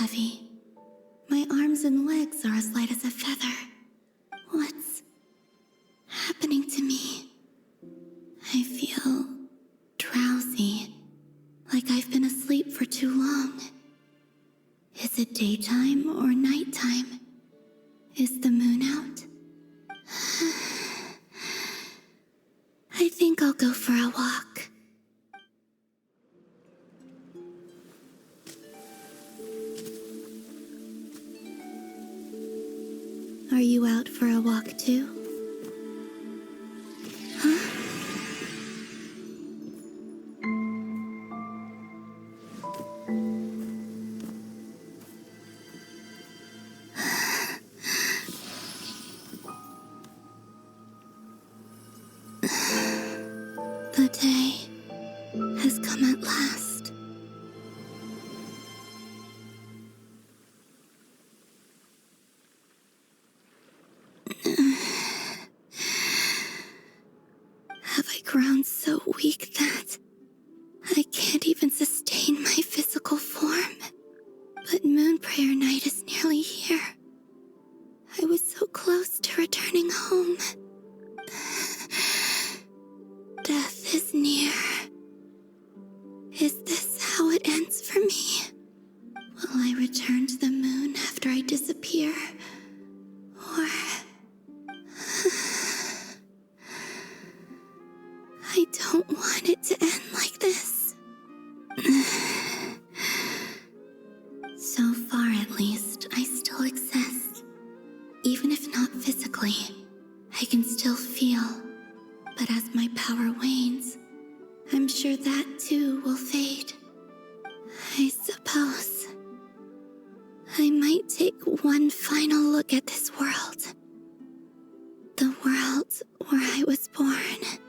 heavy. My arms and legs are as light as a feather. What's happening to me? I feel drowsy, like I've been asleep for too long. Is it daytime or nighttime? Is the moon out? I think I'll go for a walk. Are you out for a walk too? Huh? The day has come at last. Have I grown so weak that I can't even sustain my physical form? But Moon Prayer Night is nearly here. I was so close to returning home. Death is near. Is this how it ends for me? Will I return to the moon after I disappear? Or... I don't want it to end like this. So far, at least, I still exist. Even if not physically, I can still feel. But as my power wanes, I'm sure that too will fade. I suppose I might take one final look at this world. The world where I was born.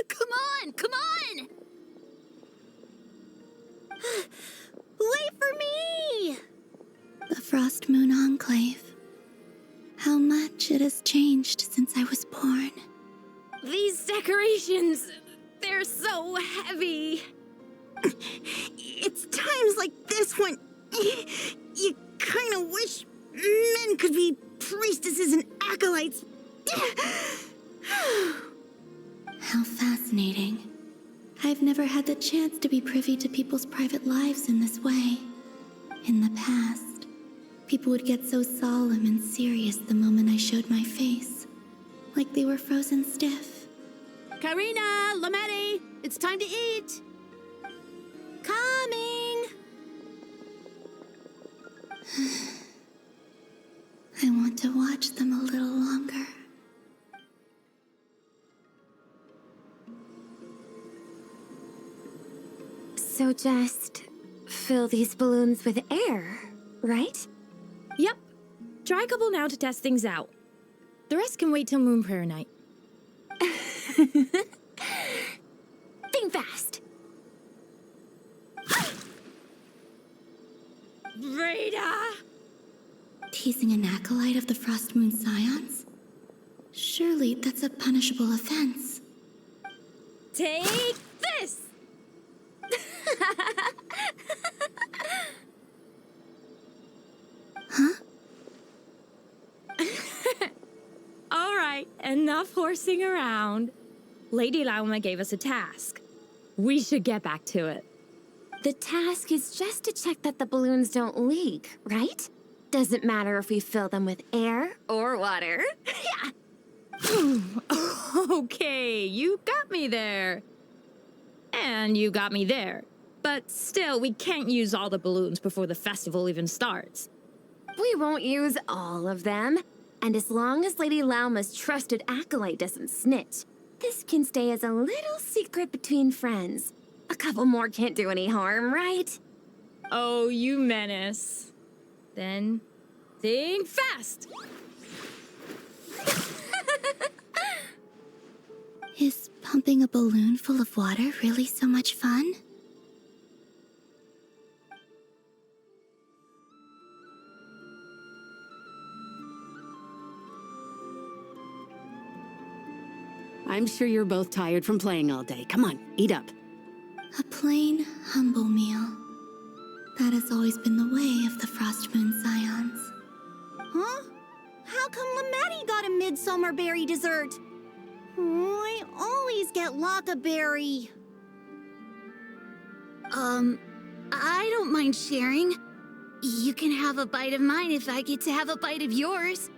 Come on! Come on! Wait for me! The Frost Moon Enclave. How much it has changed since I was born. These decorations, they're so heavy. It's times like this when you kind of wish men could be priestesses and acolytes. How fascinating. I've never had the chance to be privy to people's private lives in this way. In the past, people would get so solemn and serious the moment I showed my face, like they were frozen stiff. Karina, Lametti, it's time to eat. Coming. I want to watch them a little longer. So just fill these balloons with air, right? Yep. Try a couple now to test things out. The rest can wait till Moon Prayer Night. Think fast. Rita! Teasing an acolyte of the Frost Moon Scions? Surely that's a punishable offense. Take this! Huh? All right, enough horsing around. Lady Lauma gave us a task. We should get back to it. The task is just to check that the balloons don't leak, right? Doesn't matter if we fill them with air or water. Okay, you got me there. And you got me there. But still, we can't use all the balloons before the festival even starts. We won't use all of them. And as long as Lady Lauma's trusted acolyte doesn't snitch, this can stay as a little secret between friends. A couple more can't do any harm, right? Oh, you menace. Then, think fast! Is pumping a balloon full of water really so much fun? I'm sure you're both tired from playing all day. Come on, eat up. A plain, humble meal. That has always been the way of the Frost Moon Scions. Huh? How come Lamatti got a midsummer berry dessert? Oh, I always get Lockaberry. I don't mind sharing. You can have a bite of mine if I get to have a bite of yours.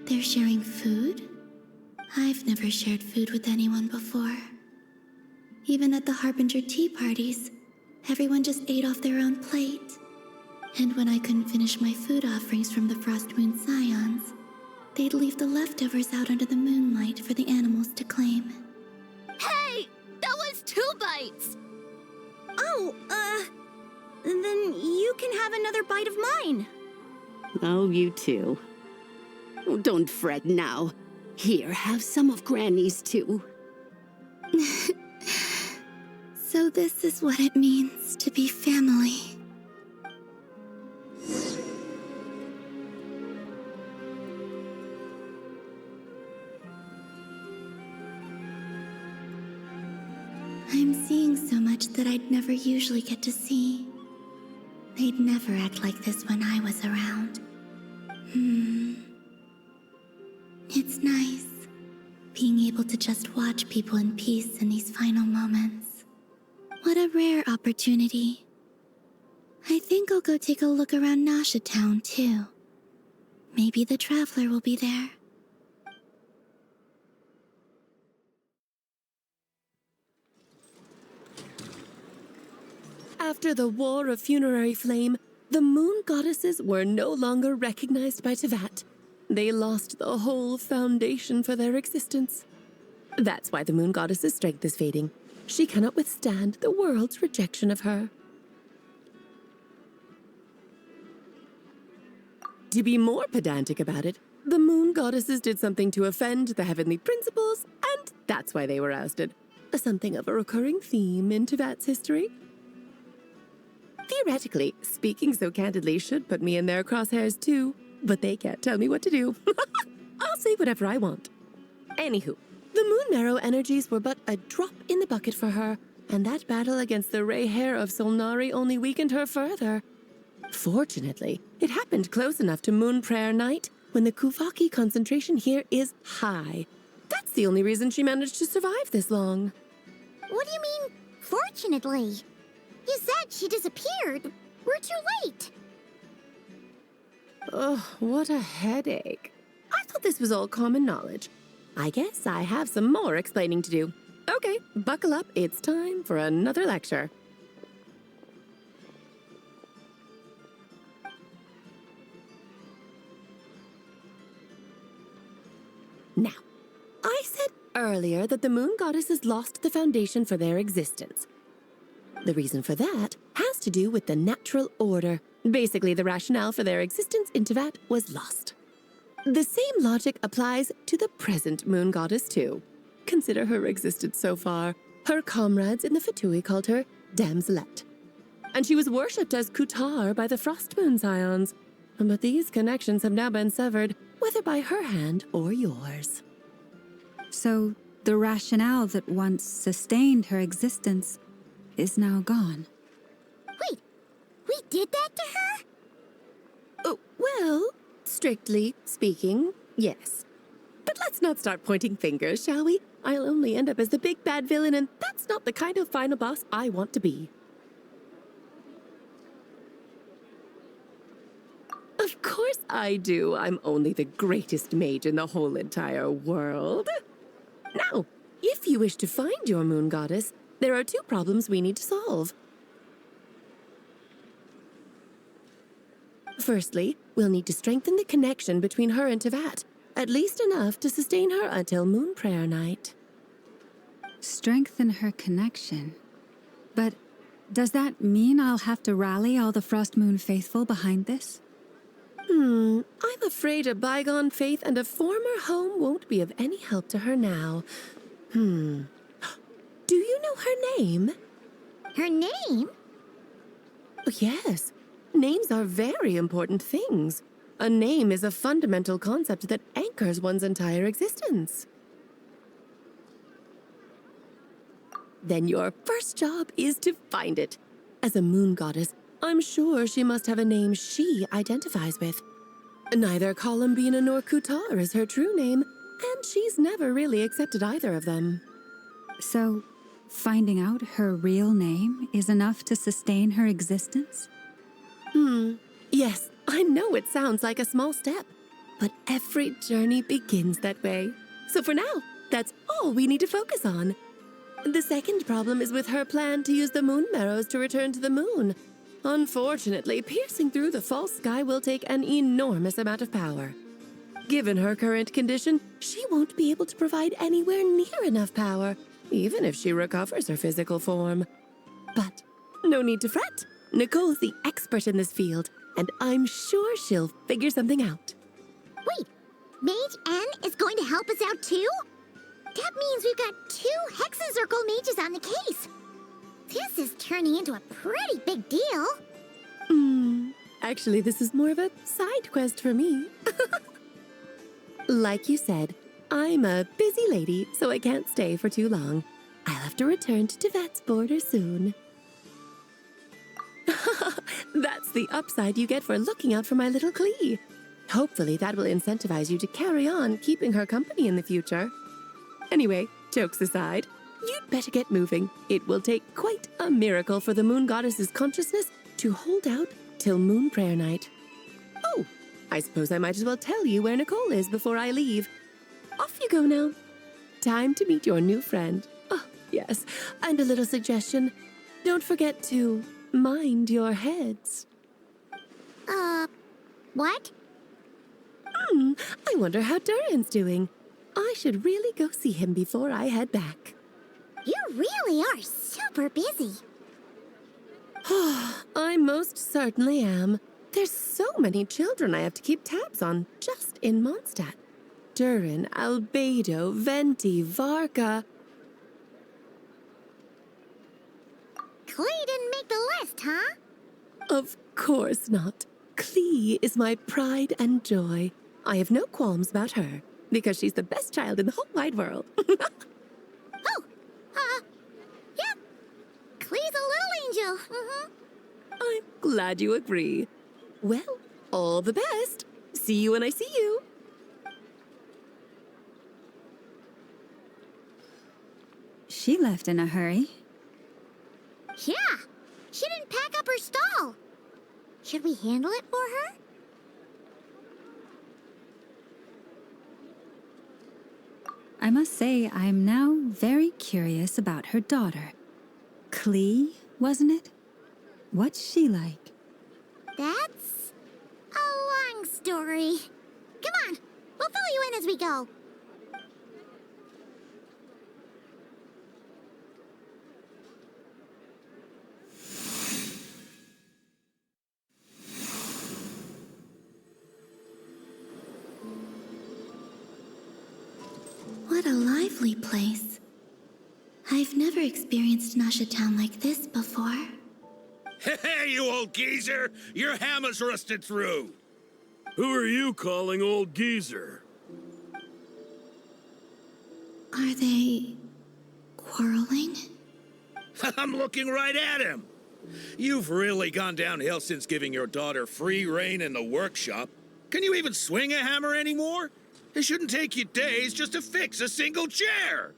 They're sharing food? I've never shared food with anyone before. Even at the Harbinger tea parties, everyone just ate off their own plate. And when I couldn't finish my food offerings from the Frost Moon Scions, they'd leave the leftovers out under the moonlight for the animals to claim. Hey! That was 2 bites! Oh, then you can have another bite of mine. Oh, you too. Oh, don't fret now. Here, have some of Granny's too. So this is what it means to be family. I'm seeing so much that I'd never usually get to see. They'd never act like this when I was around. It's nice, being able to just watch people in peace in these final moments. What a rare opportunity. I think I'll go take a look around Nasha Town, too. Maybe the Traveler will be there. After the War of Funerary Flame, the Moon Goddesses were no longer recognized by Teyvat. They lost the whole foundation for their existence. That's why the Moon Goddess's strength is fading. She cannot withstand the world's rejection of her. To be more pedantic about it, the Moon Goddesses did something to offend the heavenly principles, and that's why they were ousted. Something of a recurring theme in Teyvat's history. Theoretically, speaking so candidly should put me in their crosshairs too, but they can't tell me what to do. I'll say whatever I want. Anywho, the Moon Marrow energies were but a drop in the bucket for her, and that battle against the Ray Hair of Solnari only weakened her further. Fortunately, it happened close enough to Moon Prayer Night when the Kuvaki concentration here is high. That's the only reason she managed to survive this long. What do you mean, fortunately? You said she disappeared. We're too late. Ugh, what a headache. I thought this was all common knowledge. I guess I have some more explaining to do. Okay, buckle up. It's time for another lecture. Now, I said earlier that the Moon Goddesses lost the foundation for their existence. The reason for that has to do with the natural order. Basically, the rationale for their existence in Teyvat was lost. The same logic applies to the present Moon Goddess, too. Consider her existence so far. Her comrades in the Fatui called her Damselette. And she was worshipped as Kutar by the Frost Moon Scions. But these connections have now been severed, whether by her hand or yours. So the rationale that once sustained her existence is now gone. Wait, we did that to her? Oh, well, strictly speaking, yes. But let's not start pointing fingers, shall we? I'll only end up as the big bad villain, and that's not the kind of final boss I want to be. Of course I do. I'm only the greatest mage in the whole entire world. Now, if you wish to find your Moon Goddess, there are 2 problems we need to solve. Firstly, we'll need to strengthen the connection between her and Teyvat, at least enough to sustain her until Moon Prayer Night. Strengthen her connection. But does that mean I'll have to rally all the Frost Moon faithful behind this? I'm afraid a bygone faith and a former home won't be of any help to her now. Do you know her name? Her name? Yes. Names are very important things. A name is a fundamental concept that anchors one's entire existence. Then your first job is to find it. As a moon goddess, I'm sure she must have a name she identifies with. Neither Columbina nor Kutar is her true name, and she's never really accepted either of them. So, finding out her real name is enough to sustain her existence? Yes, I know it sounds like a small step, but every journey begins that way. So for now, that's all we need to focus on. The second problem is with her plan to use the moon marrows to return to the moon. Unfortunately, piercing through the false sky will take an enormous amount of power. Given her current condition, she won't be able to provide anywhere near enough power, even if she recovers her physical form. But no need to fret. Nicole's the expert in this field, and I'm sure she'll figure something out. Wait, Mage N is going to help us out too? That means we've got 2 Hexencircle mages on the case. This is turning into a pretty big deal. Actually, this is more of a side quest for me. Like you said, I'm a busy lady, so I can't stay for too long. I'll have to return to Tibet's border soon. That's the upside you get for looking out for my little Klee. Hopefully that will incentivize you to carry on keeping her company in the future. Anyway, jokes aside, you'd better get moving. It will take quite a miracle for the moon goddess's consciousness to hold out till moon prayer night. Oh, I suppose I might as well tell you where Nicole is before I leave. Off you go now. Time to meet your new friend. Oh, yes, and a little suggestion. Don't forget to mind your heads. What? I wonder how Durin's doing. I should really go see him before I head back. You really are super busy. I most certainly am. There's so many children I have to keep tabs on just in Mondstadt. Durin, Albedo, Venti, Varka. Klee didn't make the list, huh? Of course not. Klee is my pride and joy. I have no qualms about her, because she's the best child in the whole wide world. Yeah. Klee's a little angel. I'm glad you agree. Well, all the best. See you when I see you. She left in a hurry. Yeah. She didn't pack up her stall. Should we handle it for her? I must say, I'm now very curious about her daughter. Klee, wasn't it? What's she like? That's a long story. Come on, we'll fill you in as we go. What a lively place. I've never experienced Nasha Town like this before. Hey, you old geezer! Your hammer's rusted through! Who are you calling old geezer? Are they quarreling? I'm looking right at him! You've really gone downhill since giving your daughter free rein in the workshop. Can you even swing a hammer anymore? It shouldn't take you days just to fix a single chair.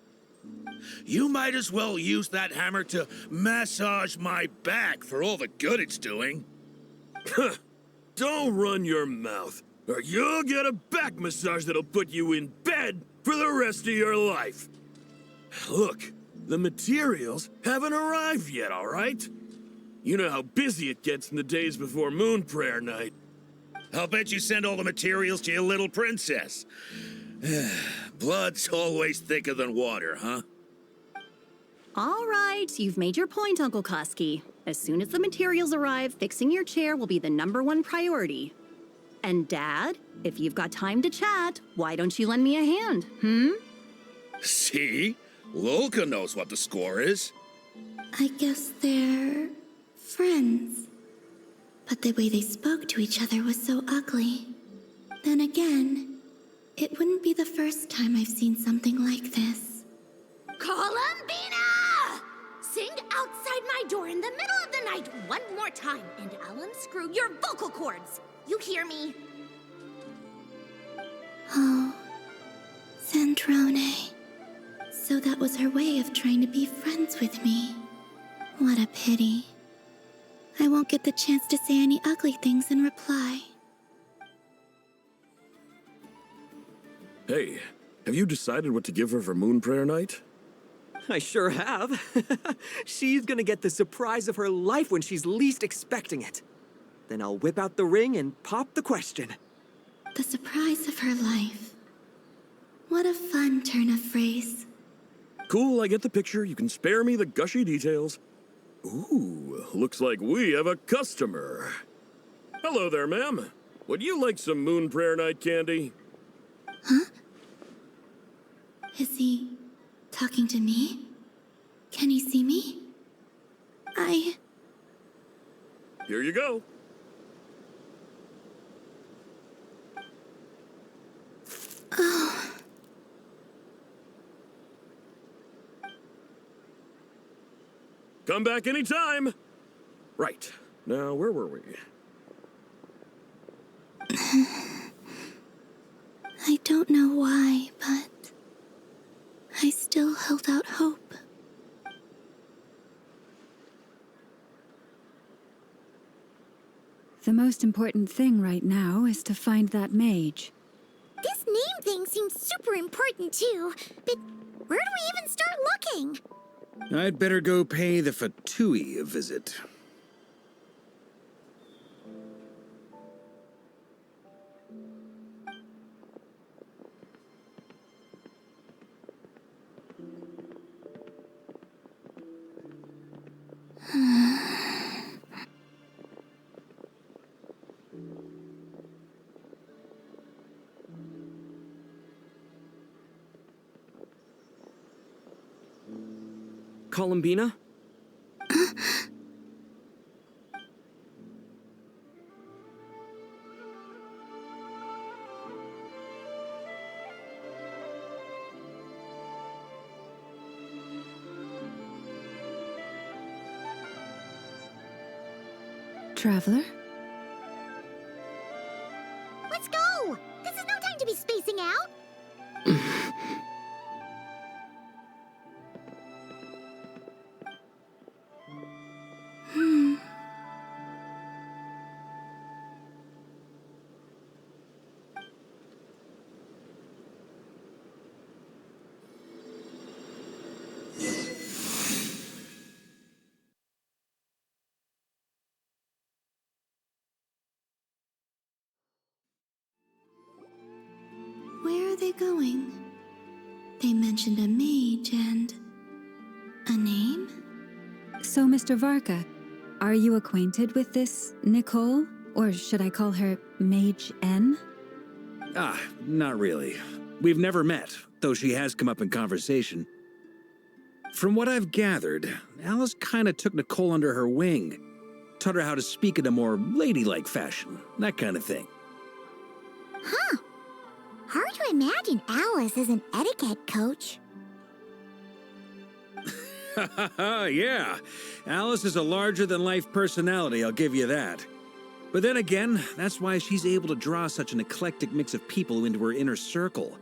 You might as well use that hammer to massage my back for all the good it's doing. Don't run your mouth, or you'll get a back massage that'll put you in bed for the rest of your life. Look, the materials haven't arrived yet, all right? You know how busy it gets in the days before moon prayer night. I'll bet you send all the materials to your little princess. Blood's always thicker than water, huh? All right, you've made your point, Uncle Koski. As soon as the materials arrive, fixing your chair will be the #1 priority. And Dad, if you've got time to chat, why don't you lend me a hand, See? Lolka knows what the score is. I guess they're friends. But the way they spoke to each other was so ugly. Then again, it wouldn't be the first time I've seen something like this. Columbina! my door in the middle of the night one more time, and I'll unscrew your vocal cords. You hear me? Oh, Zandrone. So that was her way of trying to be friends with me. What a pity. I won't get the chance to say any ugly things in reply. Hey, have you decided what to give her for Moon Prayer Night? I sure have. She's gonna get the surprise of her life when she's least expecting it. Then I'll whip out the ring and pop the question. The surprise of her life. What a fun turn of phrase. Cool, I get the picture. You can spare me the gushy details. Ooh, looks like we have a customer. Hello there, ma'am. Would you like some Moon Prayer Night candy? Huh? Is he talking to me? Can he see me? Here you go. Oh. Come back anytime. Right. Now, where were we? I don't know why, but I still held out hope. The most important thing right now is to find that mage. This name thing seems super important too, but where do we even start looking? I'd better go pay the Fatui a visit. Columbina? Traveler? Let's go! This is no time to be spacing out! Where are they going? They mentioned a mage and a name? So, Mr. Varka, are you acquainted with this Nicole? Or should I call her Mage N? Ah, not really. We've never met, though she has come up in conversation. From what I've gathered, Alice kinda took Nicole under her wing. Taught her how to speak in a more ladylike fashion, that kind of thing. Huh. Hard to imagine Alice as an etiquette coach. Yeah, Alice is a larger-than-life personality, I'll give you that. But then again, that's why she's able to draw such an eclectic mix of people into her inner circle.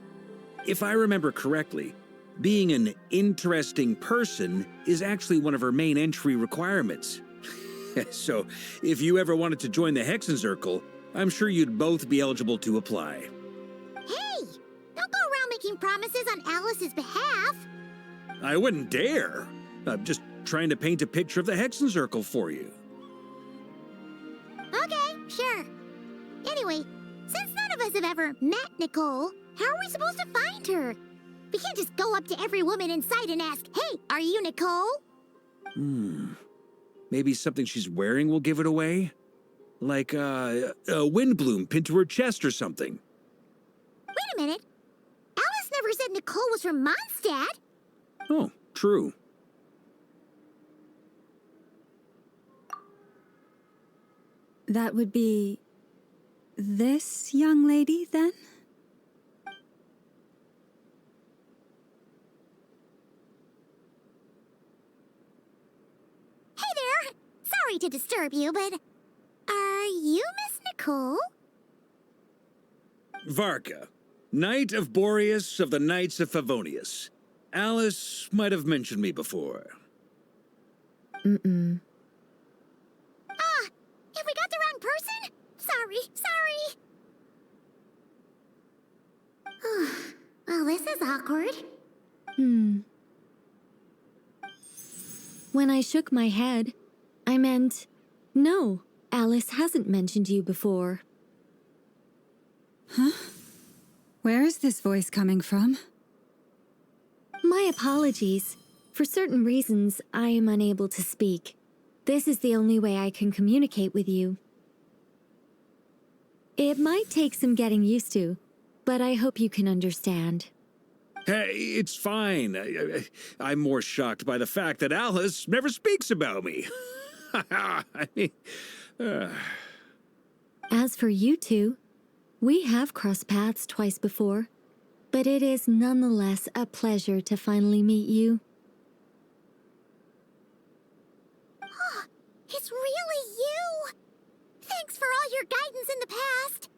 If I remember correctly, being an interesting person is actually one of her main entry requirements. So, if you ever wanted to join the Hexenzirkel, I'm sure you'd both be eligible to apply. Hey! Don't go around making promises on Alice's behalf! I wouldn't dare. I'm just trying to paint a picture of the Hexenzirkel for you. Okay, sure. Anyway, since none of us have ever met Nicole, how are we supposed to find her? We can't just go up to every woman in sight and ask, "Hey, are you Nicole?" Maybe something she's wearing will give it away? Like, a windbloom pinned to her chest or something. Wait a minute. Alice never said Nicole was from Mondstadt. Oh, true. That would be this young lady, then? sorry to disturb you, but are you Miss Nicole? Varka, Knight of Boreas of the Knights of Favonius. Alice might have mentioned me before. Ah, have we got the wrong person? Sorry. Well, this is awkward. When I shook my head, I meant, no, Alice hasn't mentioned you before. Huh? Where is this voice coming from? My apologies. For certain reasons, I am unable to speak. This is the only way I can communicate with you. It might take some getting used to, but I hope you can understand. Hey, it's fine. I'm more shocked by the fact that Alice never speaks about me. I mean, As for you two, we have crossed paths twice before, but it is nonetheless a pleasure to finally meet you. It's really you! Thanks for all your guidance in the past!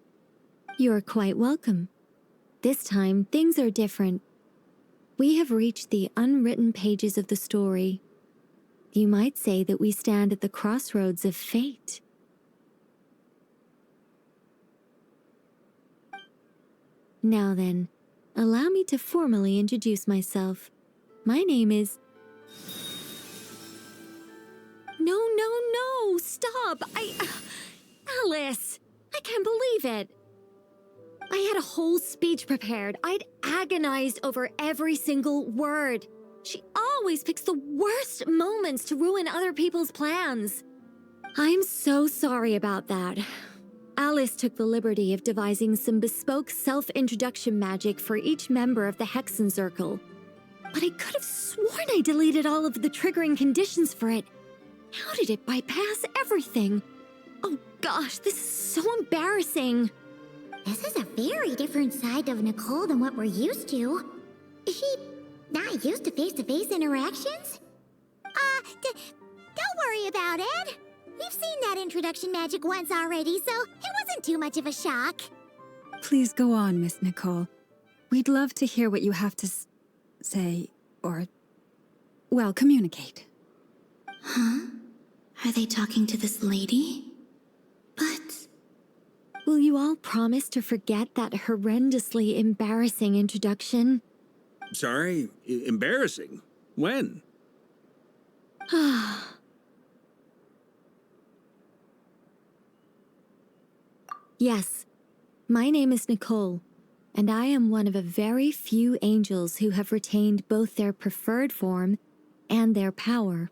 You're quite welcome. This time, things are different. We have reached the unwritten pages of the story. You might say that we stand at the crossroads of fate. Now then, allow me to formally introduce myself. My name is... No, stop! Alice! I can't believe it! I had a whole speech prepared. I'd agonized over every single word. She always picks the worst moments to ruin other people's plans. I'm so sorry about that. Alice took the liberty of devising some bespoke self-introduction magic for each member of the Hexen Circle. But I could have sworn I deleted all of the triggering conditions for it. How did it bypass everything? Oh gosh, this is so embarrassing. This is a very different side of Nicole than what we're used to. Is she not used to face-to-face interactions? Don't worry about it. We've seen that introduction magic once already, so it wasn't too much of a shock. Please go on, Miss Nicole. We'd love to hear what you have to say, or, well, communicate. Huh? Are they talking to this lady? But... will you all promise to forget that horrendously embarrassing introduction? sorry, embarrassing. When? Yes, my name is Nicole, and I am one of a very few angels who have retained both their preferred form and their power.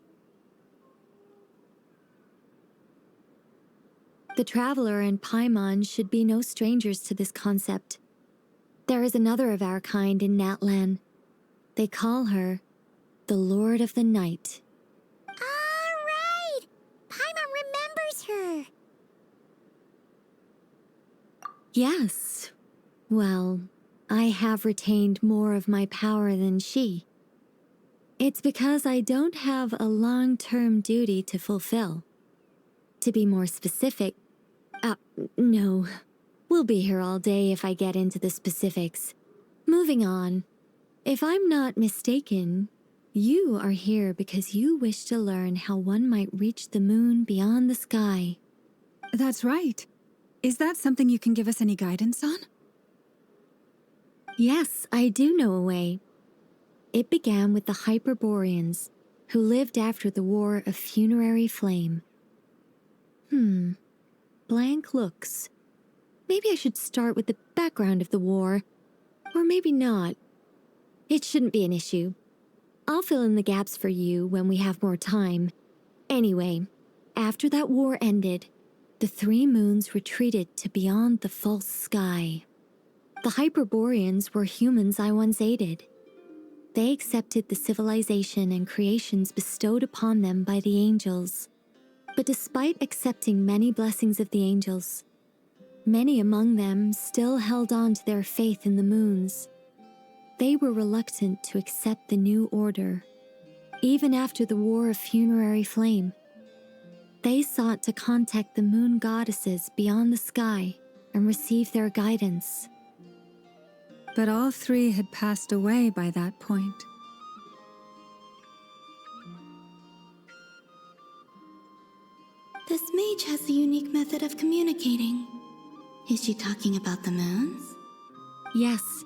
The Traveler and Paimon should be no strangers to this concept. There is another of our kind in Natlan. They call her the Lord of the Night. All right! Paimon remembers her. Yes. Well, I have retained more of my power than she. It's because I don't have a long-term duty to fulfill. To be more specific, no. We'll be here all day if I get into the specifics. Moving on. If I'm not mistaken, you are here because you wish to learn how one might reach the moon beyond the sky. That's right. Is that something you can give us any guidance on? Yes, I do know a way. It began with the Hyperboreans, who lived after the War of Funerary Flame. Blank looks. Maybe I should start with the background of the war. Or maybe not. It shouldn't be an issue. I'll fill in the gaps for you when we have more time. Anyway, after that war ended, the three moons retreated to beyond the false sky. The Hyperboreans were humans I once aided. They accepted the civilization and creations bestowed upon them by the angels. But despite accepting many blessings of the angels, many among them still held on to their faith in the moons. They were reluctant to accept the new order, even after the War of Funerary Flame. they sought to contact the moon goddesses beyond the sky and receive their guidance. But all three had passed away by that point. This mage has a unique method of communicating. Is she talking about the moons? Yes,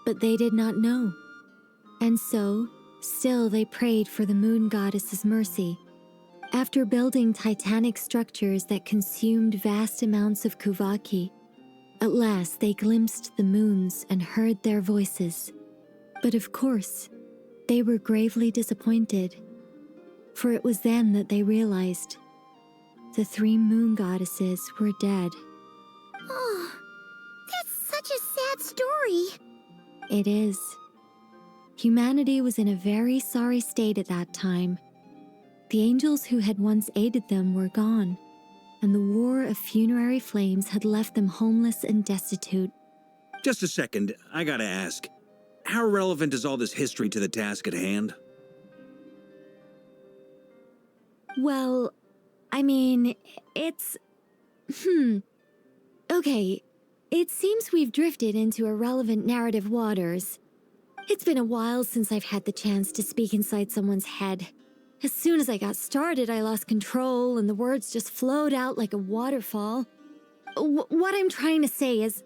but they did not know. And so, still they prayed for the moon goddess's mercy. After building titanic structures that consumed vast amounts of Kuvaki, at last they glimpsed the moons and heard their voices. But of course, they were gravely disappointed, for it was then that they realized the three moon goddesses were dead. Oh, that's such a sad story. It is. Humanity was in a very sorry state at that time. The angels who had once aided them were gone, and the war of funerary flames had left them homeless and destitute. Just a second, I gotta ask. How relevant is all this history to the task at hand? Well, I mean, it's... Okay, it seems we've drifted into irrelevant narrative waters. It's been a while since I've had the chance to speak inside someone's head. As soon as I got started, I lost control and the words just flowed out like a waterfall. What I'm trying to say is...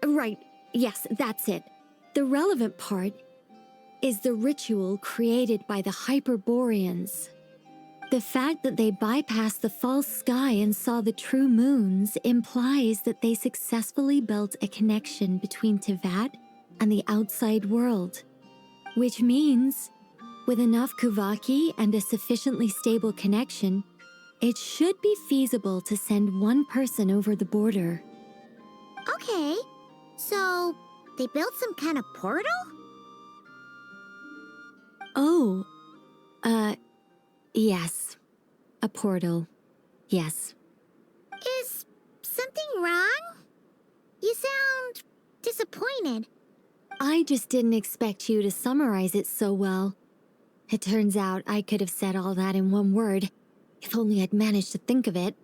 Right, yes, that's it. The relevant part is the ritual created by the Hyperboreans. The fact that they bypassed the false sky and saw the true moons implies that they successfully built a connection between Tevat and the outside world. Which means, with enough Kuvaki and a sufficiently stable connection, it should be feasible to send one person over the border. Okay, so they built some kind of portal? Oh, yes. A portal. Yes. Is something wrong? You sound disappointed. I just didn't expect you to summarize it so well. It turns out I could have said all that in one word, if only I'd managed to think of it.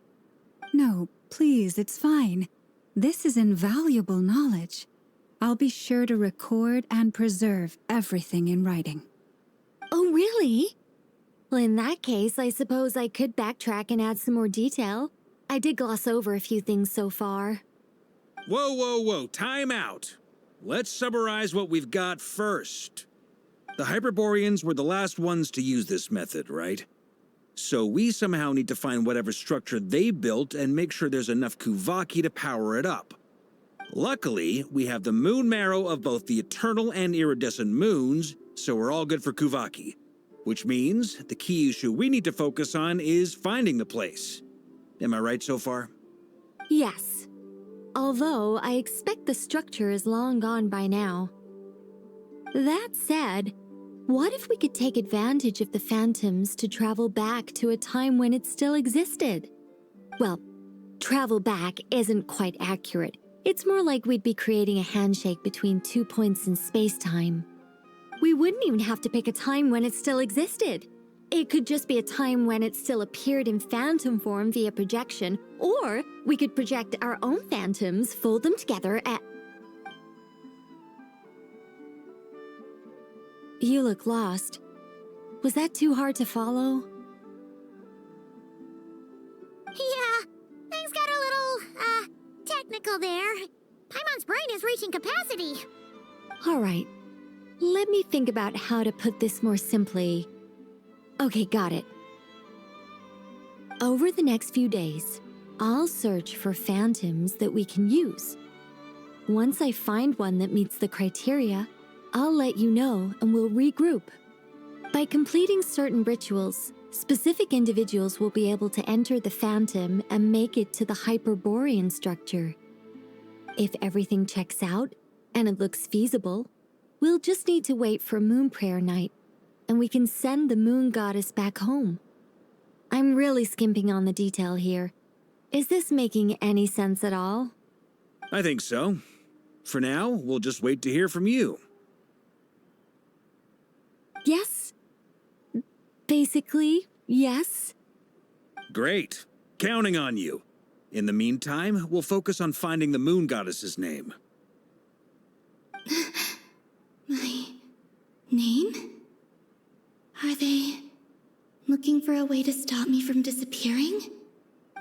No, please, it's fine. This is invaluable knowledge. I'll be sure to record and preserve everything in writing. Oh, really? Well, in that case, I suppose I could backtrack and add some more detail. I did gloss over a few things so far. Whoa, whoa, whoa, time out. Let's summarize what we've got first. The Hyperboreans were the last ones to use this method, right? So we somehow need to find whatever structure they built and make sure there's enough Kuvaki to power it up. Luckily, we have the moon marrow of both the eternal and iridescent moons, so we're all good for Kuvaki. Which means the key issue we need to focus on is finding the place. Am I right so far? Yes. Although I expect the structure is long gone by now. That said, what if we could take advantage of the phantoms to travel back to a time when it still existed? Well, travel back isn't quite accurate. It's more like we'd be creating a handshake between 2 points in space-time. We wouldn't even have to pick a time when it still existed. It could just be a time when it still appeared in phantom form via projection, or we could project our own phantoms, fold them together at... You look lost. Was that too hard to follow? Yeah, things got a little, technical there. Paimon's brain is reaching capacity. All right. Let me think about how to put this more simply. Okay, got it. Over the next few days, I'll search for phantoms that we can use. Once I find one that meets the criteria, I'll let you know and we'll regroup. By completing certain rituals, specific individuals will be able to enter the phantom and make it to the Hyperborean structure. If everything checks out and it looks feasible, we'll just need to wait for Moon Prayer Night, and we can send the Moon Goddess back home. I'm really skimping on the detail here. Is this making any sense at all? I think so. For now, we'll just wait to hear from you. Yes. Basically, yes. Great. Counting on you. In the meantime, we'll focus on finding the moon goddess's name. My name? Are they looking for a way to stop me from disappearing?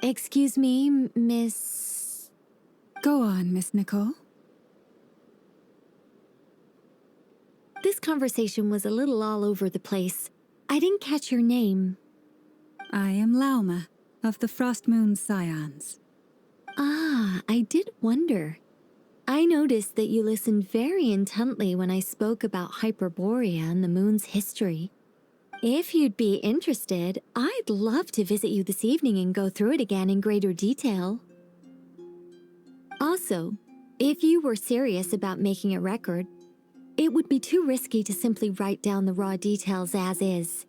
Excuse me, Miss... Go on, Miss Nicole. This conversation was a little all over the place. I didn't catch your name. I am Lauma, of the Frost Moon Scions. Ah, I did wonder. I noticed that you listened very intently when I spoke about Hyperborea and the moon's history. If you'd be interested, I'd love to visit you this evening and go through it again in greater detail. Also, if you were serious about making a record, it would be too risky to simply write down the raw details as is.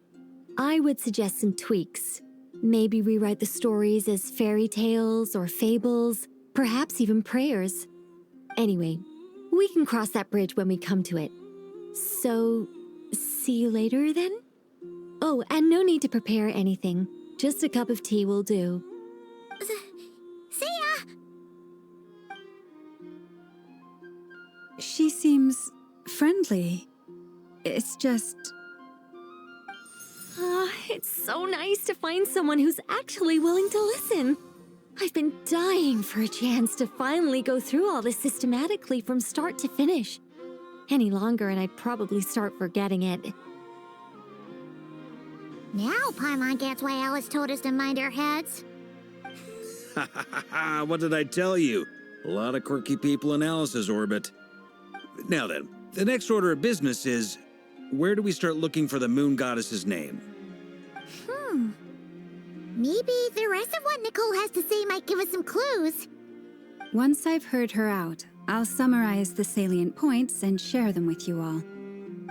I would suggest some tweaks. Maybe rewrite the stories as fairy tales or fables, perhaps even prayers. Anyway, we can cross that bridge when we come to it. So, see you later then? Oh, and no need to prepare anything. Just a cup of tea will do. See ya! She seems friendly. It's just... It's so nice to find someone who's actually willing to listen. I've been dying for a chance to finally go through all this systematically from start to finish. Any longer and I'd probably start forgetting it. Now Paimon gets why Alice told us to mind our heads. What did I tell you? A lot of quirky people in Alice's orbit. Now then, the next order of business is, where do we start looking for the moon goddess's name? Maybe the rest of what Nicole has to say might give us some clues. Once I've heard her out, I'll summarize the salient points and share them with you all.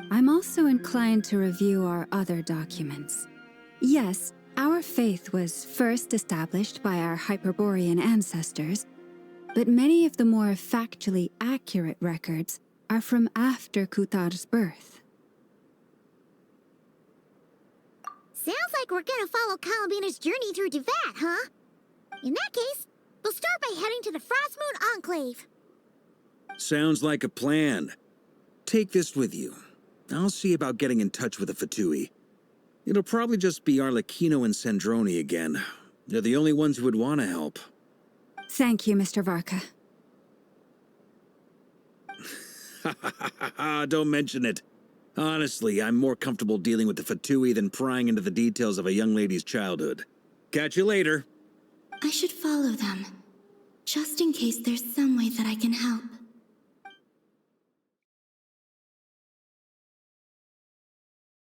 I'm also inclined to review our other documents. Yes, our faith was first established by our Hyperborean ancestors, but many of the more factually accurate records are from after Kutar's birth. Sounds like we're gonna follow Calabina's journey through Devat, huh? In that case, we'll start by heading to the Frost Moon Enclave. Sounds like a plan. Take this with you. I'll see about getting in touch with the Fatui. It'll probably just be Arlecchino and Sandroni again. They're the only ones who would want to help. Thank you, Mr. Varka. Don't mention it. Honestly, I'm more comfortable dealing with the Fatui than prying into the details of a young lady's childhood. Catch you later. I should follow them, just in case there's some way that I can help.